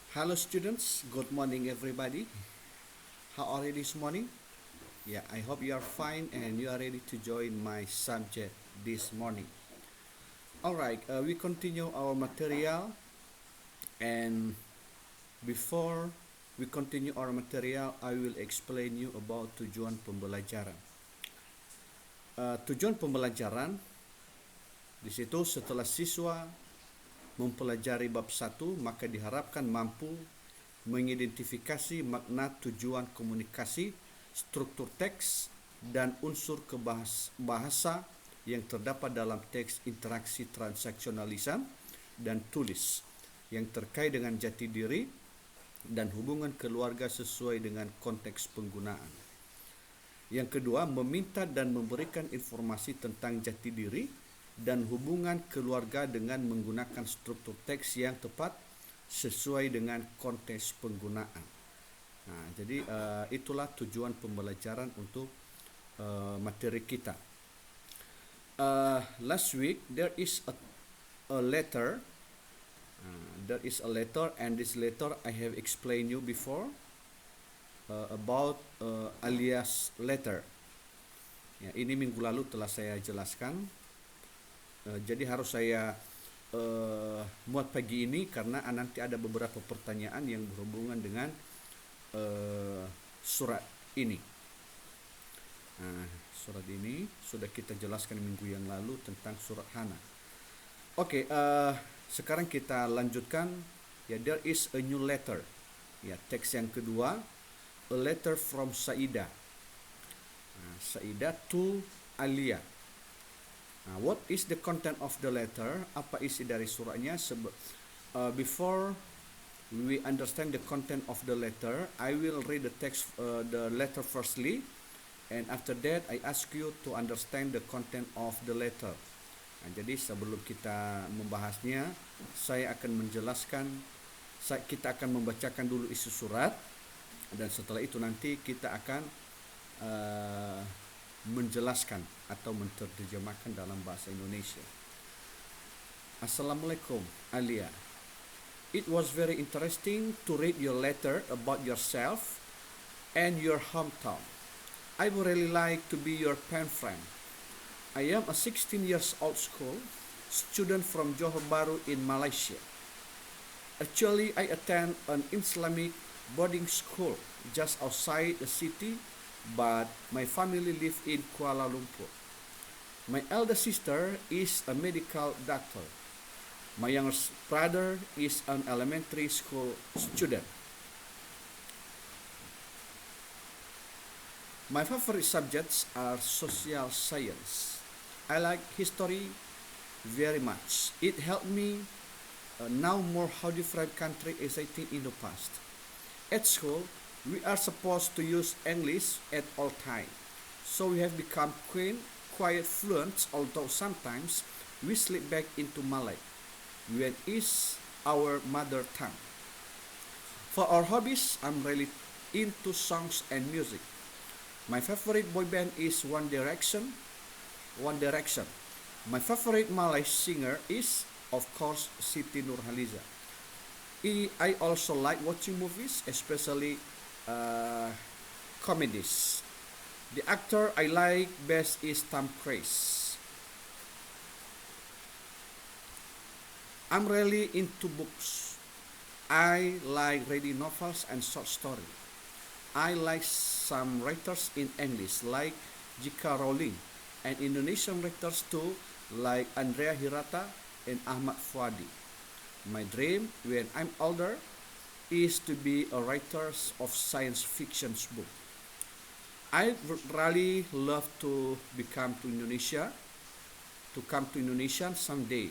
Hello students, good morning everybody. How are you this morning? Yeah, I hope you are fine and you are ready to join my subject this morning. Alright, we continue our material, and before we continue our material, I will explain you about tujuan pembelajaran. Tujuan pembelajaran di situ setelah siswa mempelajari bab 1, maka diharapkan mampu mengidentifikasi makna tujuan komunikasi, struktur teks, dan unsur bahasa yang terdapat dalam teks interaksi transaksional lisan dan tulis yang terkait dengan jati diri dan hubungan keluarga sesuai dengan konteks penggunaan. Yang kedua, meminta dan memberikan informasi tentang jati diri dan hubungan keluarga dengan menggunakan struktur teks yang tepat sesuai dengan konteks penggunaan. Nah, jadi itulah tujuan pembelajaran untuk materi kita. Last week there is a letter. There is a letter, and this letter I have explained you before about alias letter. Ya, ini minggu lalu telah saya jelaskan. Jadi harus saya muat pagi ini karena nanti ada beberapa pertanyaan yang berhubungan dengan surat ini. Nah, surat ini sudah kita jelaskan minggu yang lalu tentang surat Hana. Oke, sekarang kita lanjutkan. Ya, there is a new letter. Ya, teks yang kedua, a letter from Saida. Saida to Alia. What is the content of the letter? Apa isi dari suratnya? Before we understand the content of the letter, I will read the text, the letter firstly, and after that I ask you to understand the content of the letter. Nah, jadi sebelum kita membahasnya, saya akan menjelaskan. Kita akan membacakan dulu isi surat, dan setelah itu nanti kita akan menjelaskan atau menerjemahkan dalam bahasa Indonesia. Assalamualaikum, Alia. It was very interesting to read your letter about yourself and your hometown. I would really like to be your pen friend. I am a 16 years old student from Johor Bahru in Malaysia. Actually, I attend an Islamic boarding school just outside the city, but my family live in Kuala Lumpur. My elder sister is a medical doctor. My younger brother is an elementary school student. My favorite subjects are social science. I like history very much. It helped me know more how different countries existed in the past. At school, we are supposed to use English at all times, so we have become quite fluent, although sometimes we slip back into Malay, which is our mother tongue. For our hobbies, I'm really into songs and music. My favorite boy band is One Direction. My favorite Malay singer is, of course, Siti Nurhaliza. I also like watching movies, especially comedies. The actor I like best is Tom Cruise. I'm really into books. I like reading novels and short stories. I like some writers in English like J.K. Rowling, and Indonesian writers too like Andrea Hirata and Ahmad Fuadi. My dream when I'm older is to be a writer of science fiction book. I really love to come to Indonesia someday,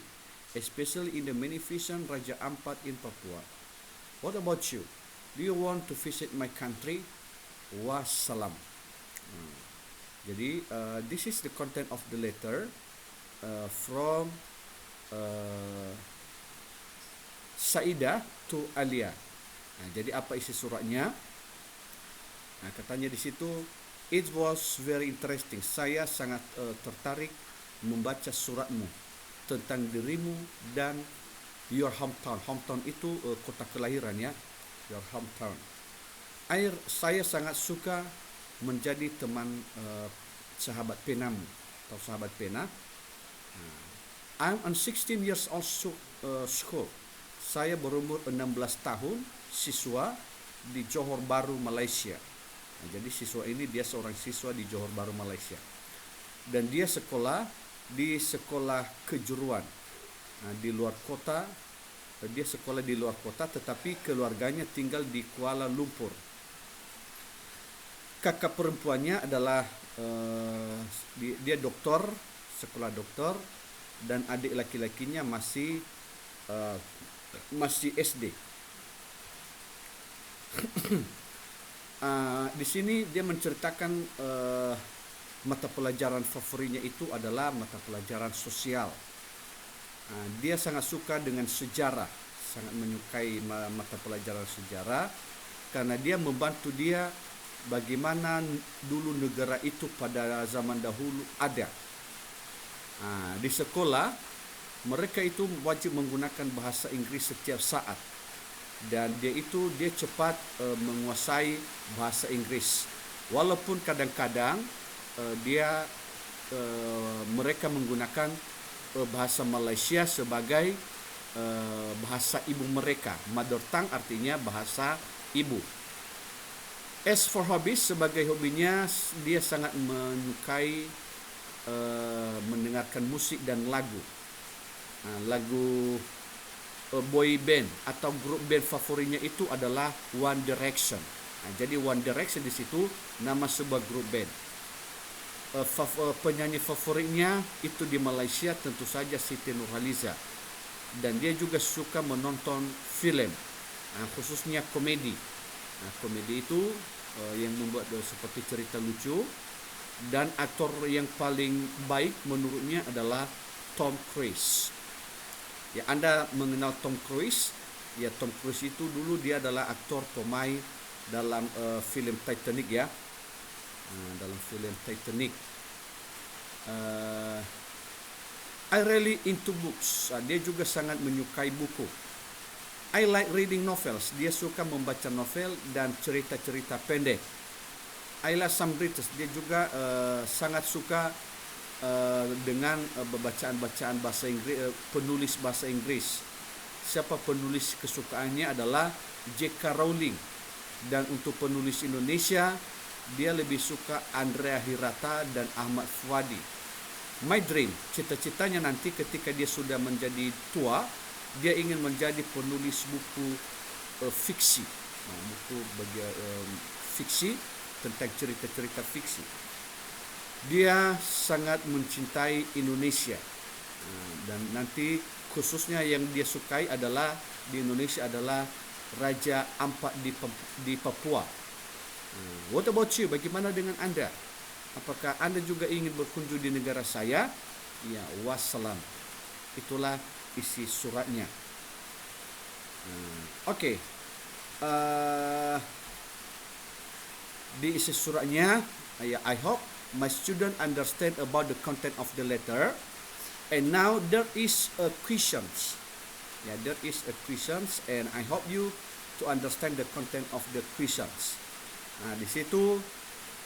especially in the magnificent Raja Ampat in Papua. What about you? Do you want to visit my country? Wassalam. Jadi this is the content of the letter from Saida to Alia. Nah, jadi apa isi suratnya? Nah, katanya di situ, it was very interesting. Saya sangat tertarik membaca suratmu tentang dirimu dan your hometown. Hometown itu kota kelahiran ya. your hometown. Saya sangat suka menjadi teman sahabat penamu atau sahabat pena. I'm on 16 years old school. Saya berumur 16 tahun, siswa di Johor Bahru, Malaysia. Jadi siswa ini dia seorang siswa di Johor Bahru, Malaysia. Dan dia sekolah di sekolah kejuruan di luar kota. Dia sekolah di luar kota, tetapi keluarganya tinggal di Kuala Lumpur. Kakak perempuannya adalah dia doktor, sekolah doktor, dan adik laki-lakinya masih SD. Di sini dia menceritakan mata pelajaran favoritnya itu adalah mata pelajaran sosial. Dia sangat suka dengan sejarah, sangat menyukai mata pelajaran sejarah karena dia membantu dia bagaimana dulu negara itu pada zaman dahulu ada. Di sekolah mereka itu wajib menggunakan bahasa Inggris setiap saat, dan dia cepat menguasai bahasa Inggris, walaupun kadang-kadang mereka menggunakan bahasa Malaysia sebagai bahasa ibu mereka. Mother tongue artinya bahasa ibu. As for hobbies, sebagai hobinya dia sangat menyukai mendengarkan musik dan lagu. Lagu boy band atau grup band favoritnya itu adalah One Direction. Jadi One Direction di situ nama sebuah grup band. Penyanyi favoritnya itu di Malaysia tentu saja Siti Nurhaliza, dan dia juga suka menonton film, khususnya komedi. Komedi itu yang membuat seperti cerita lucu, dan aktor yang paling baik menurutnya adalah Tom Cruise. Ya, Anda mengenal Tom Cruise? Ya, Tom Cruise itu dulu dia adalah aktor pemain dalam film Titanic ya. Dalam film Titanic. I really into books. Dia juga sangat menyukai buku. I like reading novels. Dia suka membaca novel dan cerita-cerita pendek. I like some readers. Dia juga sangat suka dengan bacaan-bacaan bahasa Inggris, penulis bahasa Inggris. Siapa penulis kesukaannya adalah J.K. Rowling. Dan untuk penulis Indonesia, dia lebih suka Andrea Hirata dan Ahmad Fuadi. My dream, cita-citanya nanti ketika dia sudah menjadi tua, dia ingin menjadi penulis buku fiksi. Buku fiksi tentang cerita-cerita fiksi. Dia sangat mencintai Indonesia. Dan nanti khususnya yang dia sukai adalah di Indonesia adalah Raja Ampat di Papua. What about you? Bagaimana dengan Anda? Apakah Anda juga ingin berkunjung di negara saya? Ya, wassalam. Itulah isi suratnya. Oke. Di isi suratnya, I hope my student understand about the content of the letter. And now there is a questions. There is a questions, and I hope you to understand the content of the questions. Di situ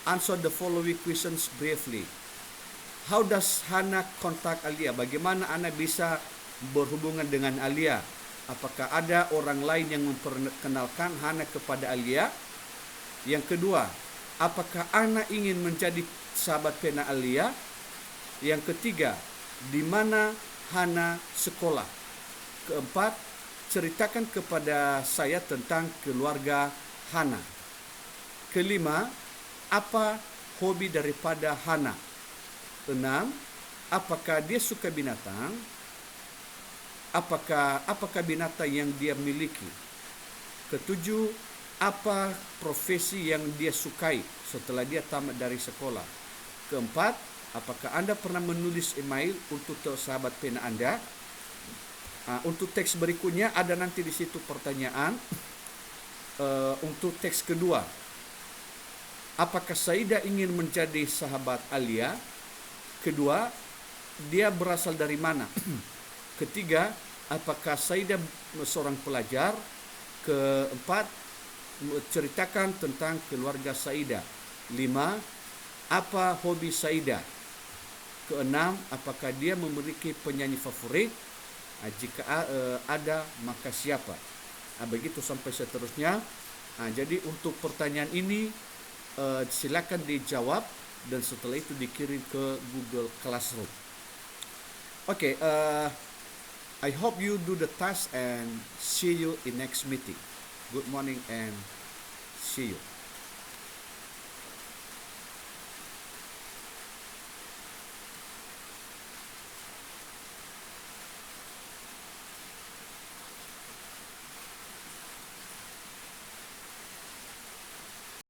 answer the following questions briefly. How does Hana contact Alia? Bagaimana Ana bisa berhubungan dengan Alia? Apakah ada orang lain yang memperkenalkan Hana kepada Alia? Yang kedua, apakah Ana ingin menjadi sahabat pena Alia? Yang ketiga, di mana Hana sekolah? Keempat, ceritakan kepada saya tentang keluarga Hana. Kelima, apa hobi daripada Hana? 6, apakah dia suka binatang? Apakah binatang yang dia miliki? Ketujuh, apa profesi yang dia sukai setelah dia tamat dari sekolah? Keempat, apakah Anda pernah menulis email untuk sahabat pena Anda? Untuk teks berikutnya ada nanti di situ pertanyaan. Untuk teks kedua, apakah Saida ingin menjadi sahabat Alia? Kedua, dia berasal dari mana? Ketiga, apakah Saida seorang pelajar? Keempat, ceritakan tentang keluarga Saida. 5. Apa hobi Saida? Keenam, apakah dia memiliki penyanyi favorit? Jika ada, maka siapa? Begitu sampai seterusnya. Jadi untuk pertanyaan ini silakan dijawab dan setelah itu dikirim ke Google Classroom. Okay, I hope you do the task and see you in next meeting. Good morning and see you.